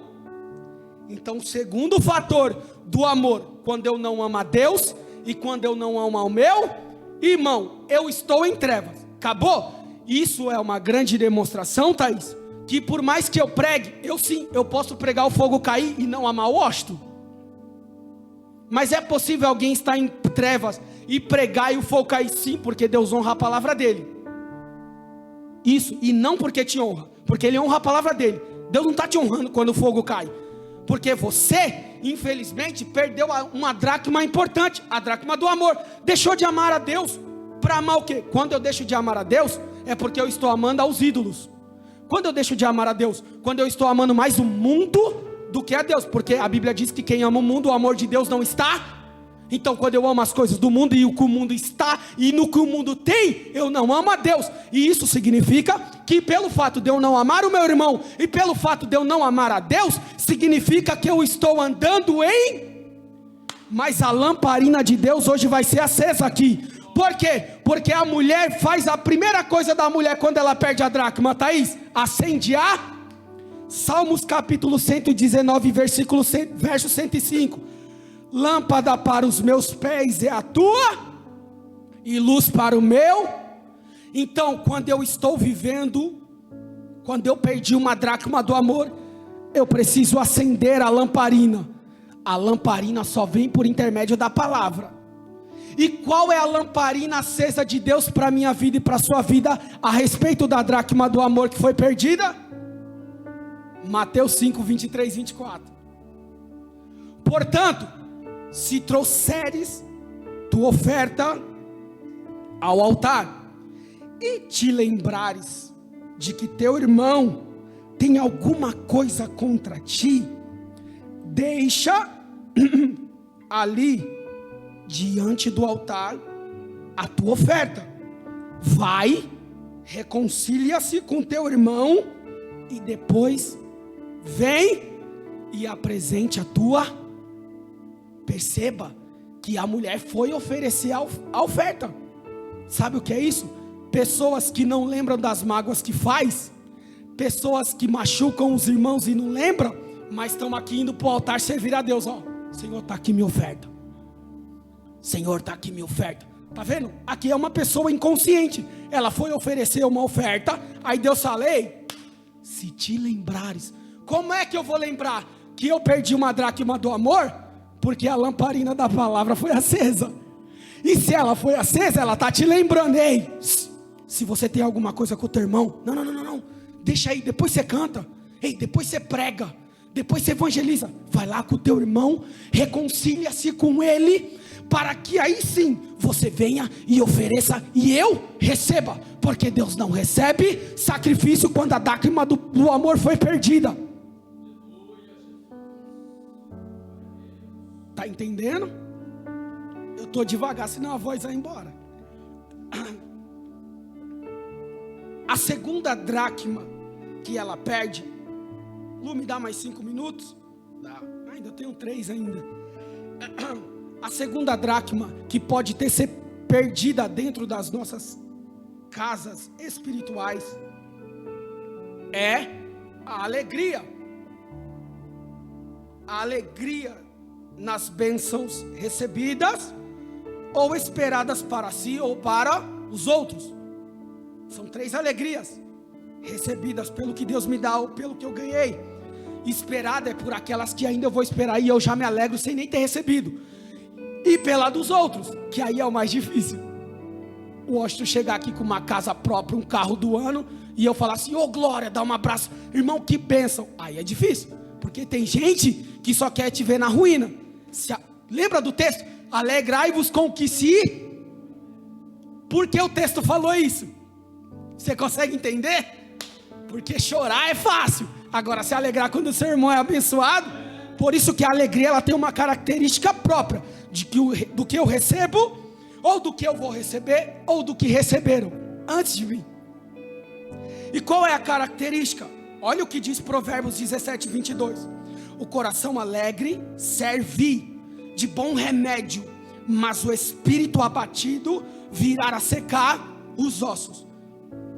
Então, o segundo fator do amor, quando eu não amo a Deus e quando eu não amo ao meu irmão, eu estou em trevas. Acabou? Isso é uma grande demonstração, Thaís, que por mais que eu pregue, eu posso pregar o fogo cair e não amar o hóspede. Mas é possível alguém estar em trevas e pregar e o fogo cair? Sim, porque Deus honra a palavra dele. Isso, e não porque te honra, porque ele honra a palavra dele. Deus não está te honrando quando o fogo cai, porque você, infelizmente, perdeu uma dracma importante, a dracma do amor. Deixou de amar a Deus para amar o quê? Quando eu deixo de amar a Deus, é porque eu estou amando aos ídolos. Quando eu deixo de amar a Deus? Quando eu estou amando mais o mundo do que a Deus, porque a Bíblia diz que quem ama o mundo, o amor de Deus não está. Então, quando eu amo as coisas do mundo e o que o mundo está e no que o mundo tem, eu não amo a Deus. E isso significa que pelo fato de eu não amar o meu irmão e pelo fato de eu não amar a Deus, significa que eu estou andando em... Mas a lamparina de Deus hoje vai ser acesa aqui. Por quê? Porque a mulher faz a primeira coisa da mulher quando ela perde a dracma, Thaís, acende a... Salmos capítulo 119, verso 105. Lâmpada para os meus pés é a tua, e luz para o meu. Então, quando eu estou vivendo, quando eu perdi uma dracma do amor, eu preciso acender a lamparina. A lamparina só vem por intermédio da palavra. E qual é a lamparina acesa de Deus para a minha vida e para a sua vida, a respeito da dracma do amor que foi perdida? Mateus 5, 23, 24. Portanto, se trouxeres tua oferta ao altar, e te lembrares de que teu irmão tem alguma coisa contra ti, deixa ali diante do altar a tua oferta, vai, reconcilia-se com teu irmão, e depois vem e apresente a tua. Perceba que a mulher foi oferecer a oferta. Sabe o que é isso? Pessoas que não lembram das mágoas que faz, pessoas que machucam os irmãos e não lembram, mas estão aqui indo para o altar servir a Deus. Ó, Senhor, está aqui minha oferta. Senhor, está aqui minha oferta. Está vendo? Aqui é uma pessoa inconsciente. Ela foi oferecer uma oferta, aí Deus fala: ei, se te lembrares. Como é que eu vou lembrar que eu perdi uma dracma do amor? Porque a lamparina da palavra foi acesa. E se ela foi acesa, ela está te lembrando: ei, se você tem alguma coisa com o teu irmão, não, deixa aí, depois você canta, ei, depois você prega, depois você evangeliza, vai lá com o teu irmão, reconcilia-se com ele, para que aí sim você venha e ofereça e eu receba, porque Deus não recebe sacrifício quando a dracma do amor foi perdida. Está entendendo? Eu estou devagar, senão a voz vai embora. A segunda dracma que ela perde. Lu, me dá mais 5 minutos? Dá. Ainda tenho 3 ainda. A segunda dracma que pode ser perdida dentro das nossas casas espirituais é a alegria. A alegria nas bênçãos recebidas ou esperadas para si ou para os outros. São 3 alegrias: recebidas pelo que Deus me dá ou pelo que eu ganhei. Esperada é por aquelas que ainda eu vou esperar e eu já me alegro sem nem ter recebido. E pela dos outros, que aí é o mais difícil. O Washington chegar aqui com uma casa própria, um carro do ano, e eu falar assim: ô glória, dá um abraço, irmão, que bênção. Aí é difícil, porque tem gente que só quer te ver na ruína. Lembra do texto? Alegrai-vos com o que se... Por que o texto falou isso? Você consegue entender? Porque chorar é fácil, agora se alegrar quando o seu irmão é abençoado. Por isso que a alegria, ela tem uma característica própria, do que eu recebo, ou do que eu vou receber, ou do que receberam antes de mim. E qual é a característica? Olha o que diz Provérbios 17, 22. O coração alegre serve de bom remédio, mas o espírito abatido virá a secar os ossos.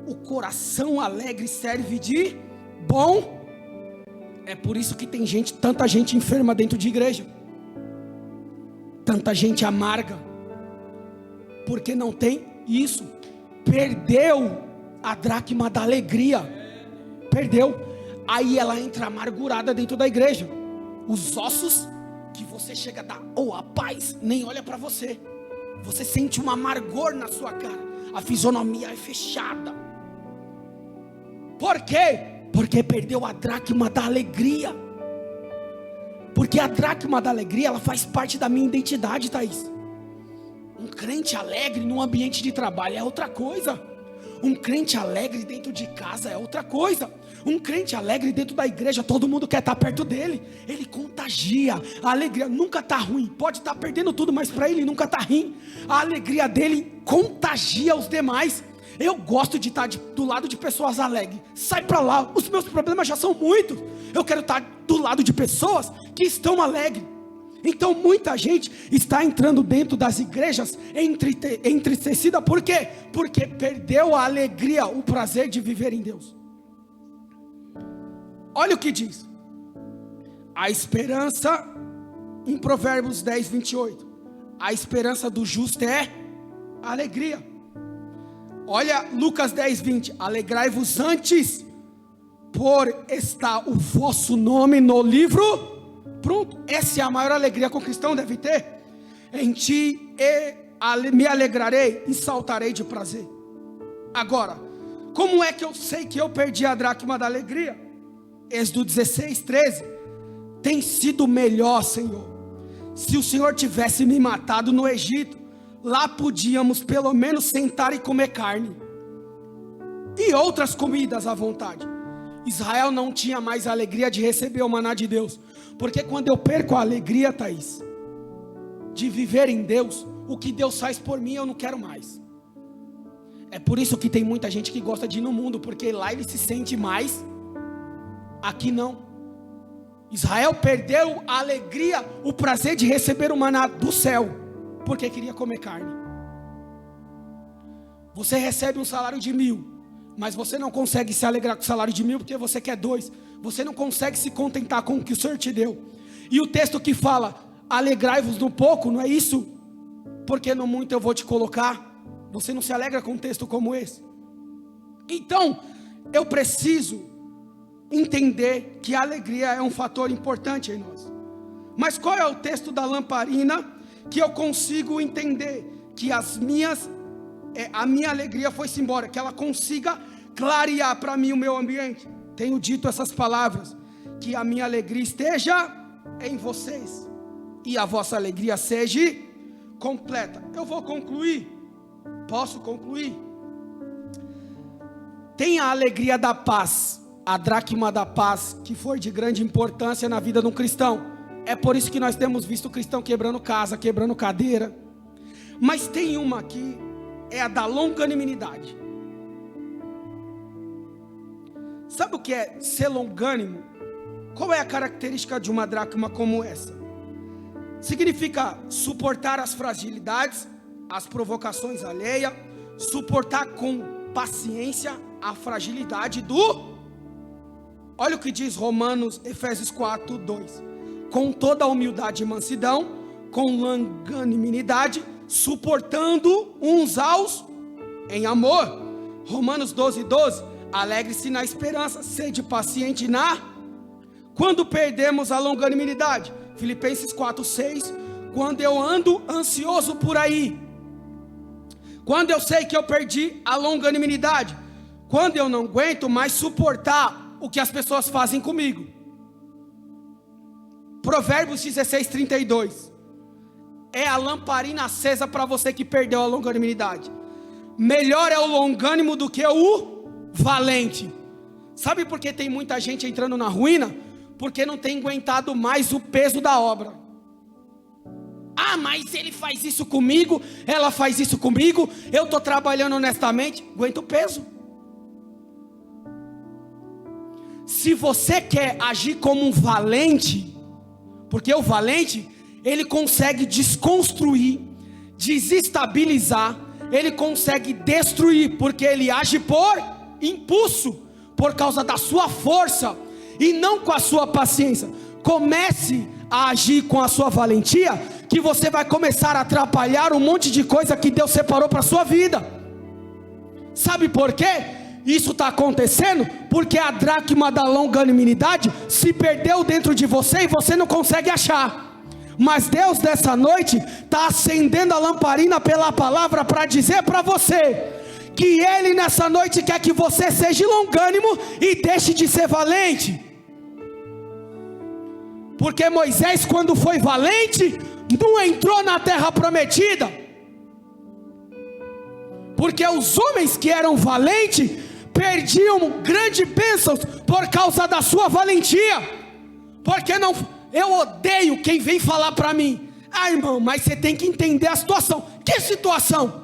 O coração alegre serve de bom. É por isso que tem tanta gente enferma dentro de igreja, tanta gente amarga, porque não tem isso. Perdeu a dracma da alegria, perdeu. Aí ela entra amargurada dentro da igreja. Os ossos que você chega a dar, a paz nem olha para você. Você sente um amargor na sua cara. A fisionomia é fechada. Por quê? Porque perdeu a dracma da alegria. Porque a dracma da alegria, ela faz parte da minha identidade, Thaís. Um crente alegre num ambiente de trabalho é outra coisa. Um crente alegre dentro de casa é outra coisa. Um crente alegre dentro da igreja, todo mundo quer estar perto dele. Ele contagia. A alegria nunca está ruim. Pode estar perdendo tudo, mas para ele nunca está ruim. A alegria dele contagia os demais. Eu gosto de estar do lado de pessoas alegres. Sai para lá, os meus problemas já são muitos. Eu quero estar do lado de pessoas que estão alegres. Então muita gente está entrando dentro das igrejas entristecida. Por quê? Porque perdeu a alegria, o prazer de viver em Deus. Olha o que diz. A esperança, em Provérbios 10, 28. A esperança do justo é alegria. Olha Lucas 10, 20. Alegrai-vos antes, por estar o vosso nome no livro. Pronto, essa é a maior alegria que o cristão deve ter. Em ti me alegrarei e saltarei de prazer. Agora, como é que eu sei que eu perdi a dracma da alegria? Êxodo 16, 13. Tem sido melhor, Senhor, se o Senhor tivesse me matado no Egito. Lá podíamos pelo menos sentar e comer carne e outras comidas à vontade. Israel não tinha mais a alegria de receber o maná de Deus. Porque quando eu perco a alegria, Thaís, de viver em Deus, o que Deus faz por mim eu não quero mais. É por isso que tem muita gente que gosta de ir no mundo, porque lá ele se sente mais, aqui não. Israel perdeu a alegria, o prazer de receber o maná do céu, porque queria comer carne. Você recebe um salário de 1.000, mas você não consegue se alegrar com o salário de 1.000 porque você quer 2. Você não consegue se contentar com o que o Senhor te deu. E o texto que fala, alegrai-vos no pouco, não é isso? Porque no muito eu vou te colocar. Você não se alegra com um texto como esse? Então, eu preciso entender que a alegria é um fator importante em nós. Mas qual é o texto da lamparina que eu consigo entender que a minha alegria foi-se embora, que ela consiga clarear para mim o meu ambiente? Tenho dito essas palavras, que a minha alegria esteja em vocês e a vossa alegria seja completa. Eu vou concluir. Posso concluir? Tem a alegria da paz, a dracma da paz, que foi de grande importância na vida de um cristão. É por isso que nós temos visto o cristão quebrando casa, quebrando cadeira. Mas tem uma que é a da longanimidade. Sabe o que é ser longânimo? Qual é a característica de uma dracma como essa? Significa suportar as fragilidades, as provocações alheias, suportar com paciência a fragilidade do... Olha o que diz Efésios 4, 2. Com toda a humildade e mansidão, com longanimidade, suportando uns aos em amor. Romanos 12, 12. Alegre-se na esperança, sede paciente quando perdemos a longanimidade. Filipenses 4, 6. Quando eu ando ansioso por aí, quando eu sei que eu perdi a longanimidade, quando eu não aguento mais suportar o que as pessoas fazem comigo. Provérbios 16, 32. É a lamparina acesa para você que perdeu a longanimidade. Melhor é o longânimo do que o valente. Sabe por que tem muita gente entrando na ruína? Porque não tem aguentado mais o peso da obra. Ah, mas ele faz isso comigo, ela faz isso comigo, eu estou trabalhando honestamente. Aguenta o peso. Se você quer agir como um valente, porque o valente, ele consegue desconstruir, desestabilizar, ele consegue destruir, porque ele age por impulso, por causa da sua força e não com a sua paciência. Comece a agir com a sua valentia, que você vai começar a atrapalhar um monte de coisa que Deus separou para a sua vida. Sabe por quê? Isso está acontecendo porque a dracma da longanimidade se perdeu dentro de você e você não consegue achar. Mas Deus nessa noite está acendendo a lamparina pela palavra para dizer para você que Ele nessa noite quer que você seja longânimo e deixe de ser valente. Porque Moisés, quando foi valente, não entrou na terra prometida. Porque os homens que eram valentes perdiam grandes bênçãos por causa da sua valentia. Porque não, eu odeio quem vem falar para mim: ah, irmão, mas você tem que entender a situação. Que situação?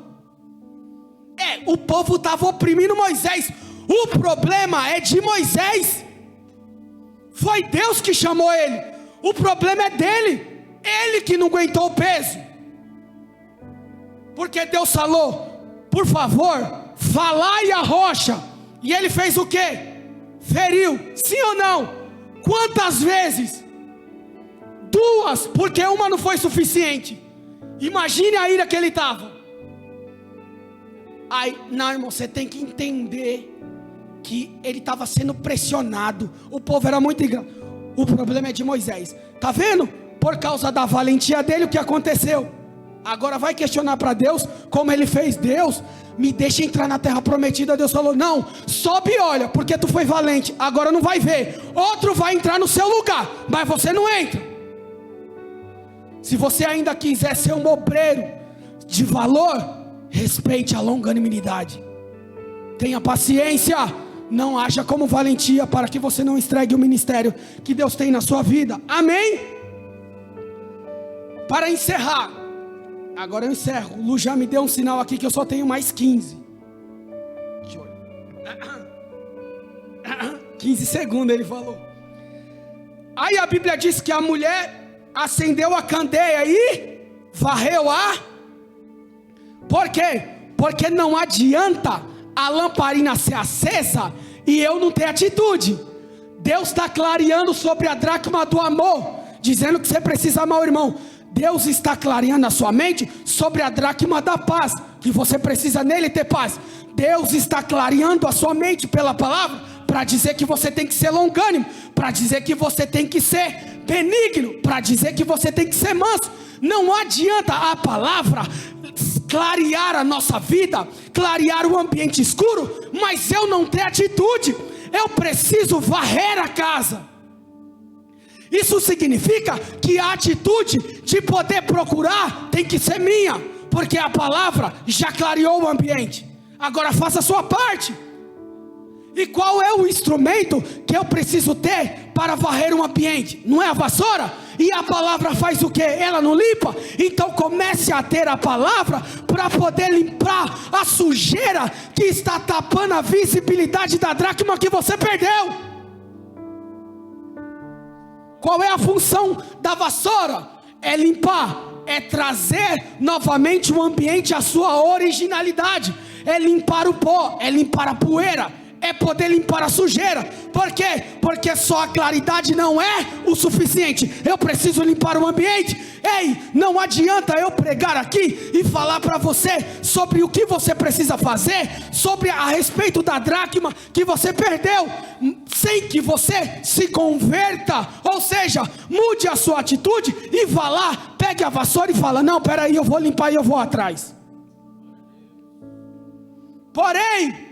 O povo estava oprimindo Moisés. O problema é de Moisés. Foi Deus que chamou ele. O problema é dele. Ele que não aguentou o peso. Porque Deus falou: por favor, falai a rocha. E ele fez o quê? Feriu. Sim ou não? Quantas vezes? 2, porque uma não foi suficiente. Imagine a ira que ele estava. Aí, não, irmão, você tem que entender que ele estava sendo pressionado. O povo era muito engraçado. O problema é de Moisés. Tá vendo? Por causa da valentia dele, o que aconteceu? Agora vai questionar para Deus como ele fez. Deus, me deixa entrar na terra prometida. Deus falou: não, sobe e olha, porque tu foi valente. Agora não vai ver. Outro vai entrar no seu lugar, mas você não entra. Se você ainda quiser ser um obreiro de valor, respeite a longanimidade. Tenha paciência. Não haja como valentia, para que você não estrague o ministério que Deus tem na sua vida. Amém? Para encerrar, agora eu encerro. O Lu já me deu um sinal aqui que eu só tenho mais 15. 15 segundos ele falou. Aí a Bíblia diz que a mulher acendeu a candeia e varreu a... Por quê? Porque não adianta a lamparina ser acesa e eu não ter atitude. Deus está clareando sobre a dracma do amor, dizendo que você precisa amar o irmão. Deus está clareando a sua mente sobre a dracma da paz, que você precisa nele ter paz. Deus está clareando a sua mente pela palavra, para dizer que você tem que ser longânimo, para dizer que você tem que ser benigno, para dizer que você tem que ser manso. Não adianta a palavra clarear a nossa vida, clarear o ambiente escuro, mas eu não ter atitude. Eu preciso varrer a casa. Isso significa que a atitude de poder procurar tem que ser minha, porque a palavra já clareou o ambiente. Agora faça a sua parte. E qual é o instrumento que eu preciso ter para varrer um ambiente? Não é a vassoura? E a palavra faz o que? Ela não limpa? Então comece a ter a palavra para poder limpar a sujeira que está tapando a visibilidade da dracma que você perdeu. Qual é a função da vassoura? É limpar, é trazer novamente o ambiente à sua originalidade, é limpar o pó, é limpar a poeira, é poder limpar a sujeira. Por quê? Porque só a claridade não é o suficiente. Eu preciso limpar o ambiente. Ei, não adianta eu pregar aqui e falar para você sobre o que você precisa fazer, sobre a respeito da dracma que você perdeu, sem que você se converta. Ou seja, mude a sua atitude e vá lá, pegue a vassoura e fala: não, peraí, eu vou limpar e eu vou atrás. Porém,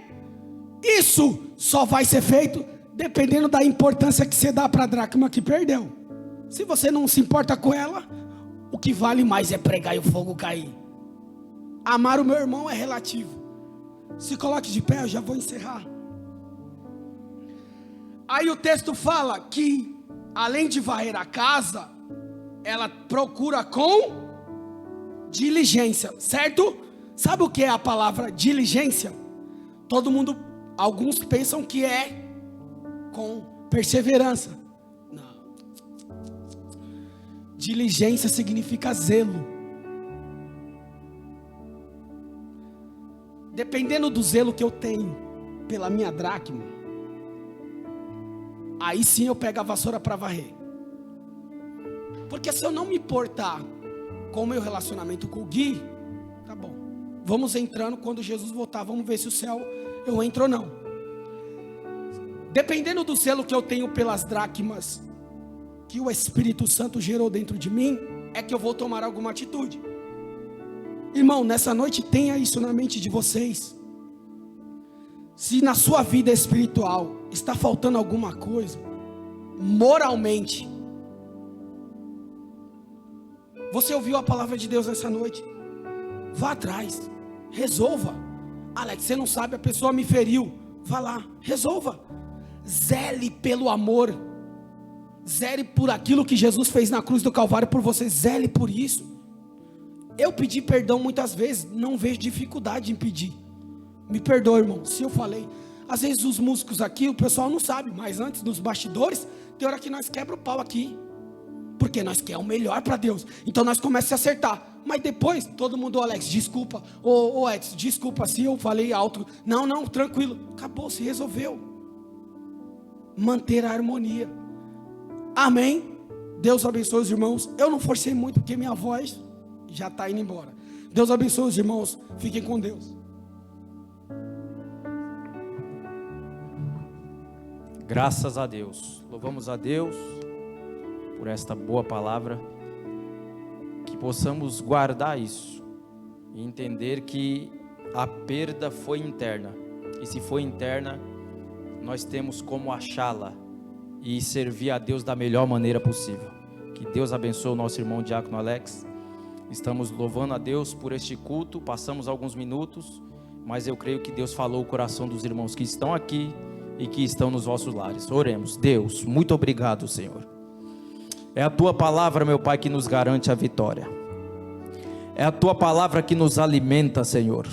isso só vai ser feito dependendo da importância que você dá para a dracma que perdeu. Se você não se importa com ela, o que vale mais é pregar e o fogo cair. Amar o meu irmão é relativo. Se coloque de pé, eu já vou encerrar. Aí o texto fala que, além de varrer a casa, ela procura com diligência, certo? Sabe o que é a palavra diligência? Todo mundo, alguns pensam que é com perseverança. Não. Diligência significa zelo. Dependendo do zelo que eu tenho pela minha dracma, aí sim eu pego a vassoura para varrer. Porque se eu não me importar com o meu relacionamento com o Gui, tá bom, vamos entrando, quando Jesus voltar, vamos ver se o céu eu entro ou não. Dependendo do zelo que eu tenho pelas dracmas que o Espírito Santo gerou dentro de mim, é que eu vou tomar alguma atitude. Irmão, nessa noite tenha isso na mente de vocês. Se na sua vida espiritual está faltando alguma coisa, moralmente, você ouviu a palavra de Deus nessa noite, vá atrás, resolva. Alex, você não sabe, a pessoa me feriu. vá lá, resolva. Zele pelo amor. Zele por aquilo que Jesus fez na cruz do Calvário por você. Zele por isso. Eu pedi perdão muitas vezes, não vejo dificuldade em pedir. Me perdoa, irmão, se eu falei. Às vezes os músicos aqui, o pessoal não sabe, mas antes nos bastidores, tem hora que nós quebra o pau aqui. Porque nós queremos o melhor para Deus. Então nós começamos a acertar. Mas depois, todo mundo, Alex, desculpa. Ô Edson, desculpa se eu falei alto. Não, tranquilo. Acabou, se resolveu. Manter a harmonia. Amém? Deus abençoe os irmãos. Eu não forcei muito, porque minha voz já está indo embora. Deus abençoe os irmãos. Fiquem com Deus. Graças a Deus. Louvamos a Deus por esta boa palavra. Que possamos guardar isso e entender que a perda foi interna. E se foi interna, nós temos como achá-la e servir a Deus da melhor maneira possível. Que Deus abençoe o nosso irmão Diácono Alex. Estamos louvando a Deus por este culto. Passamos alguns minutos, mas eu creio que Deus falou o coração dos irmãos que estão aqui e que estão nos vossos lares. Oremos. Deus, muito obrigado, Senhor. É a Tua palavra, meu Pai, que nos garante a vitória. É a Tua palavra que nos alimenta, Senhor.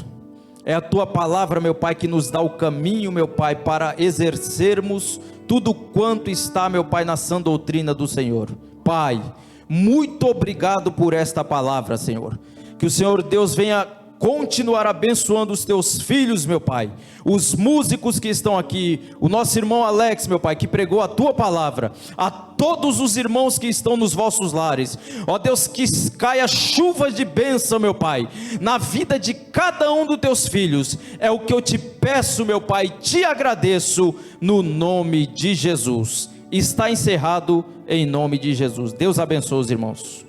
É a Tua palavra, meu Pai, que nos dá o caminho, meu Pai, para exercermos tudo quanto está, meu Pai, na sã doutrina do Senhor. Pai, muito obrigado por esta palavra, Senhor. Que o Senhor Deus venha continuar abençoando os Teus filhos, meu Pai, os músicos que estão aqui, o nosso irmão Alex, meu Pai, que pregou a Tua palavra, a todos os irmãos que estão nos vossos lares, ó Deus, que caia chuvas de bênção, meu Pai, na vida de cada um dos Teus filhos, é o que eu te peço, meu Pai, te agradeço, no nome de Jesus. Está encerrado em nome de Jesus. Deus abençoe os irmãos.